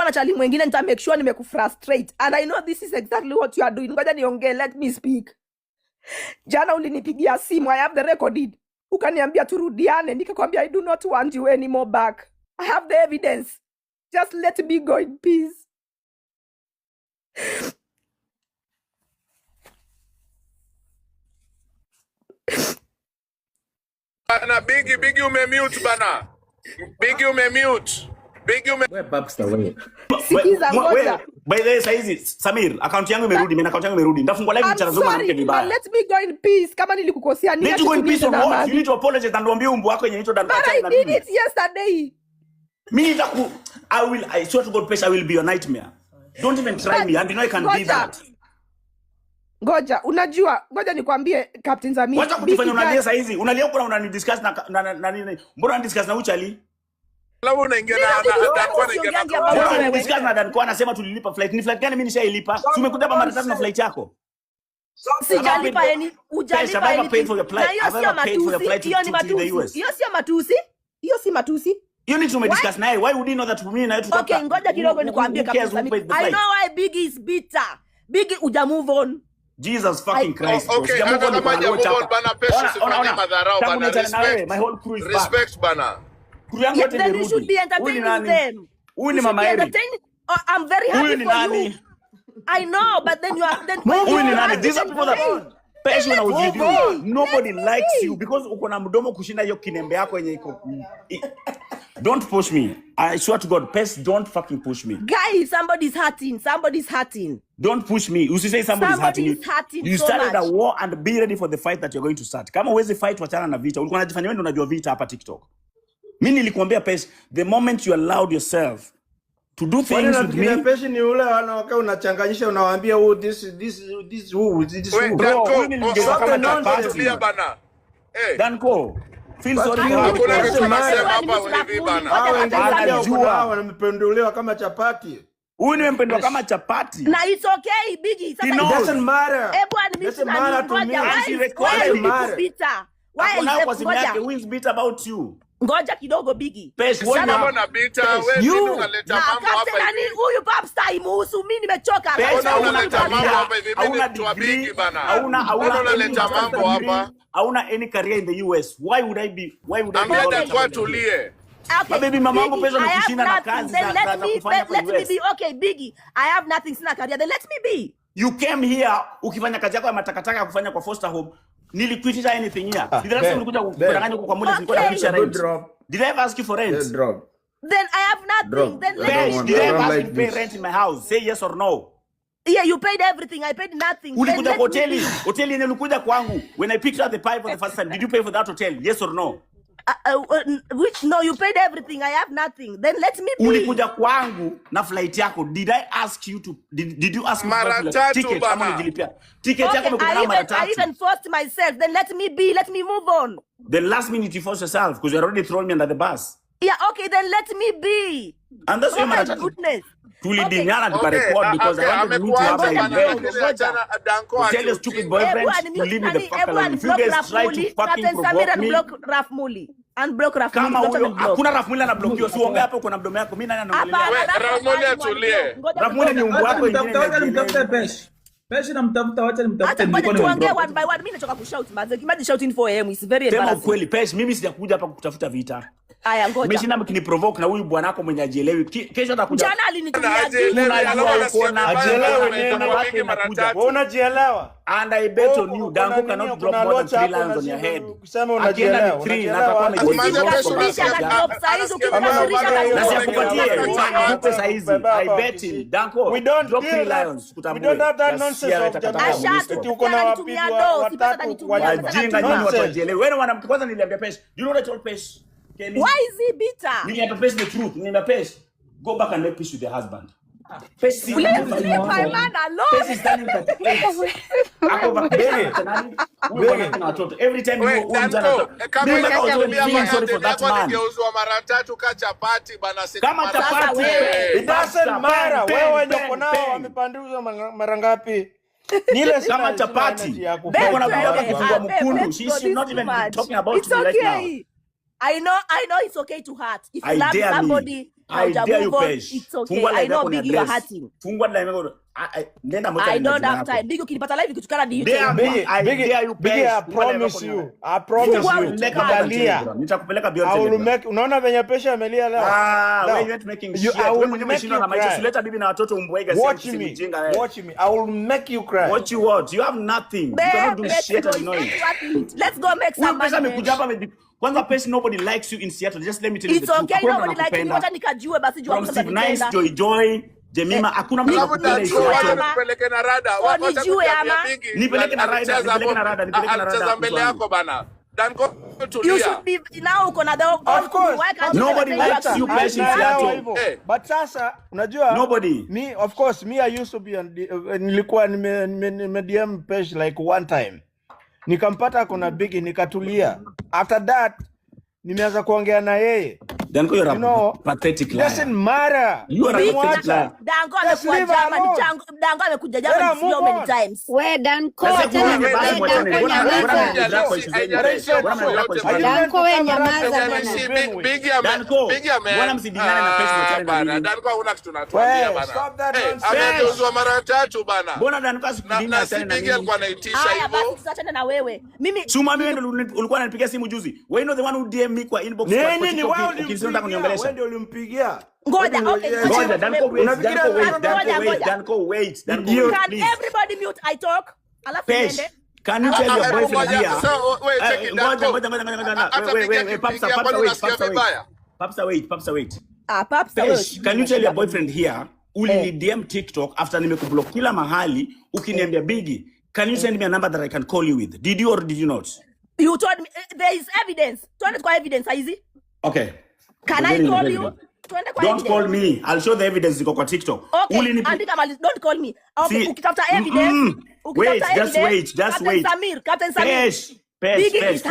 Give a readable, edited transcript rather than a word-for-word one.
na chali mwingine nita make sure nimekufrustrate, and I know this is exactly what you are doing. Ngoja niongee, let me speak. Jana ulinipigia simu, I have the recorded. Ukaniambia turudiane, nikakwambia I do not want you anymore back. I have the evidence. Just let me go in peace. Bana Biggie umemute bana. Biggie umemute. Wewe Babster wewe. Sikiza ngoja. By the way saizi Samir, account yangu imerudi, mimi account yangu imerudi. Ndafungua live mchana zoma na mke vibaya. Let me go in peace. Kama nilikukosea ni acha. Let me go in peace on what? You need to apologize and uambie umbu wako yenye inaitwa Dan Pacha na. I did it yesterday. Mimi I swear to God, Pesha, I will be your nightmare. Don't even try me, and you know I can be that. Ngoja, unajua, ngoja nikwambie Captain Zamir. Wacha kujifanya unalia saa hizi. Unalia huko na unanidiscuss na nini? Mbona unadiscuss na Uchali? Labu unaingia na Danko anaingia na. Wewe discuss na Danko anasema tulilipa flight. Ni flight gani mimi nishailipa? Si umekuja hapa mara tatu na flight yako? Sijalipa yani, hujalipa yani. Hiyo sio matusi. Hiyo sio matusi. Hiyo si matusi. You need to discuss naye. Why would you know that mimi na yetu? Okay, ngoja kidogo nikwambie kabisa. I know why Biggie is bitter. Biggie uja move on. Jesus fucking Christ. Okay, move on bana, Pesha sifanye madharau bana. My whole crew is back. Respect bana. Crew yangu yote imerudi. You should be entertaining them. Huyu ni mama Eri. I'm very happy for you. I know, but then you are huyu ni nani? These are people that Pesha na ujidu. Nobody likes you because uko na mdomo kushinda hiyo kinembe yako yenye iko. Don't push me. I swear to God, Pes, don't fucking push me. Guys, somebody's hurting. Don't push me. You say somebody's hurting. You started a war and be ready for the fight that you're going to start. Kama uwezi fight wachana na vita. Ulikuwa unajifanya wewe ndio unajua vita hapa TikTok. Mimi nilikwambia Pes, the moment you allowed yourself to do things with me. Pes ni ule wanaokaa unachanganyisha unawaambia who this who. Danko. Feel sorry for wanampendolewa kama chapati. Huyu nimempendwa kama chapati. Na it's okay Biggie. It doesn't matter. Doesn't matter to me. Why is bitter about you? Ngoja kidogo Biggie. Wewe na bitter, wewe unaleta mambo hapa hivi. Huyu Babster imuhusu, mimi nimechoka. Unaleta mambo hapa hivi, mimi ni Biggie bana. Unaleta mambo hapa. Hauna any career in the US. Why would I be? Kwa tulie. Okay, baby mama wangu pesa na kushinda na kazi za kufanya kwa US. Let me be okay Biggie. I have nothing, sina career. Then let me be. You came here ukifanya kazi yako ya matakataka ya kufanya kwa foster home. Nilikuitisha anything here. Did I ulikuja kudanganya kwa muda nilikuwa nakuitisha rent? Did I ever ask you for rent? Then I have nothing. Then did I ever ask you to pay rent in my house? Say yes or no. Yeah, you paid everything. I paid nothing. Ulikuja kwa hoteli yenye ulikuja kwangu. When I picked up the pie for the first time, did you pay for that hotel? Yes or no? Which no, you paid everything. I have nothing. Then let me be. Ulikuja kwangu na flight yako. Did I ask you to did you ask me for ticket kama nililipia? Ticket yako umekuja mara tatu. I even forced myself. Then let me be. Let me move on. The last minute you forced yourself because you already thrown me under the bus. Yeah, okay, then let me be. And that's why mara tatu. Goodness. Tulidinyana tukarecord because I wanted you to have a event. Tell your stupid boyfriend to leave me the fuck alone. If you guys try to fucking provoke me, block Rafmuli. Unblock Rafmuli. Kama huyo hakuna Rafmuli anablokiwa, si uongea hapo uko na mdomo yako. Mimi nani anaongelea? Rafmuli atulie. Rafmuli ni umbu wako ingine. Pesha namtafuta, wacha nimtafute nilikuwa niongea one by one. Mimi nachoka kushout manze. Imagine shouting 4 am is very embarrassing. Sema kweli Pesha, mimi sijakuja hapa kukutafuta vita. Aya ngoja. Mimi sina mkini provoke na huyu bwana wako mwenye ajielewi. Kesho atakuja. Jana alinitumia wewe unajielewa. And I bet on you Danko cannot drop more than 3 lines on your head. Kusema unajielewa. 3 na atakuwa amejielewa. I bet him Danko drop 3 lines we don't have that nonsense of Jamaica. Uko na wapigwa watatu wajinga nyinyi watu wajielewe. Wewe mwanamke kwanza niliambia Pesha. Do you know what I told Pesha? Why is he bitter? Niliambia Pesha the truth. Niliambia Pesha go back and make peace with your husband. Please leave my man alone. Pesha is standing at the place. Ako back every time you go sorry for that man. Kama chapati it doesn't matter. Wewe ndio unao wamepanduzwa mara ngapi? Nile kama chapati. Beko na baba kifungua mkundu. She should not even be talking about it right now. I know it's okay to hurt. If you I love dare somebody, me. I dare you, Pesh. it's okay. Fungua I live know yako Biggie, ni you're address. hurting. Fungua live yako. Nenda moja I nenda don't jina have yako. time. Biggie ukipata live kutukana ni Dare YouTube. me. I dare you, Biggie, Pesh. I promise you. I promise you. Nitalia. Nitakupeleka I beyond will Telegram. make, unaona venye Pesha amelia leo. Wewe you ain't making shit. I will Wewe make umeshindwa you na maisha. cry. Suleta bibi na watoto umbwega Watch sisi me. mjinga wewe. Watch me. I will make you cry. What you want? You have nothing. You cannot do shit and know it. Let's go make some Pesa money. amekuja hapa kwanza Pesh, nobody likes you in Seattle. Just let me tell you It's the truth. okay, nobody like you. Wacha nikajue basi jua From Steve Nice, Joy Joy, Jemima, hakuna mtu Alafu anakupenda Danco wacha Seattle. nipeleke na rada. So Wacha nijue kuniambia ama? Biggie, Nipeleke na rada, alicheza nipeleke na hapo. rada, nipeleke na rada, Alicheza mbele mtu wangu. yako bana. Danco you tulia. should be now uko na the Of course. why can't you Nobody say likes you, Pesh, in Seattle. But sasa unajua Nobody. me, of course, me I used to be on nilikuwa nime DM Pesh like one time. Nikampata kuna Biggie nikatulia. After that nimeanza kuongea na yeye. Danco, you're You know, a pathetic it liar. doesn't matter. You are a pathetic liar. Dango Just amekuwa leave her German, alone. Dango amekuja Let her German so move many on. times. We Danco, Sasa tena kuna basi we mwachane. Danco Bwana nyamaza. mdrako isizeni. Bwana mdrako isizeni. Danco we nyamaza Bwana bwana. Biggie ame. Bwana msidingane na Pesh mwachane na bana. mimi. Danco huna kitu natuambia We, bana. stop that nonsense. Amegeuzwa mara 3 bana. Mbona Danco asikudini Na achane si na Biggie mimi? alikuwa anaitisha Haya basi hivyo. tuachane na wewe. Mimi Chuma mimi ndio ulikuwa unanipigia simu juzi. Wewe ndio the one who DM me kwa inbox kwa Nini ni wewe ukisema kuniongelesha. wewe ndio ulimpigia. ngoja okay. Ngoja, Danco wait, Unafikiria Danco wait, ngoja, Danco wait, ngoja. Danco wait, Danco Idiot. wait, Can please. everybody mute I talk? Alafu Pesh, niende. can you tell your boyfriend here? So wait, check it Ngoja, Danco. ngoja. Hata Wait, Biggie Papsa, akipigia, kwani unasikia vibaya? Papsa wait. Paps Pesh, can you tell your boyfriend here ulini DM TikTok after nimekublock kila mahali ukiniambia Biggie, can you send me a number that I can call you with? Did you or did you not? You told me there is evidence. Tuende kwa evidence hizi. Okay. Can I call you? Tuende kwa Don't evidence. call me. I'll show the evidence ziko kwa TikTok. Okay, Ulinipi- andika mali, don't call me. Okay, See, ukitafuta evidence. wait, just wait. Captain Samir. Pesh, Biggie is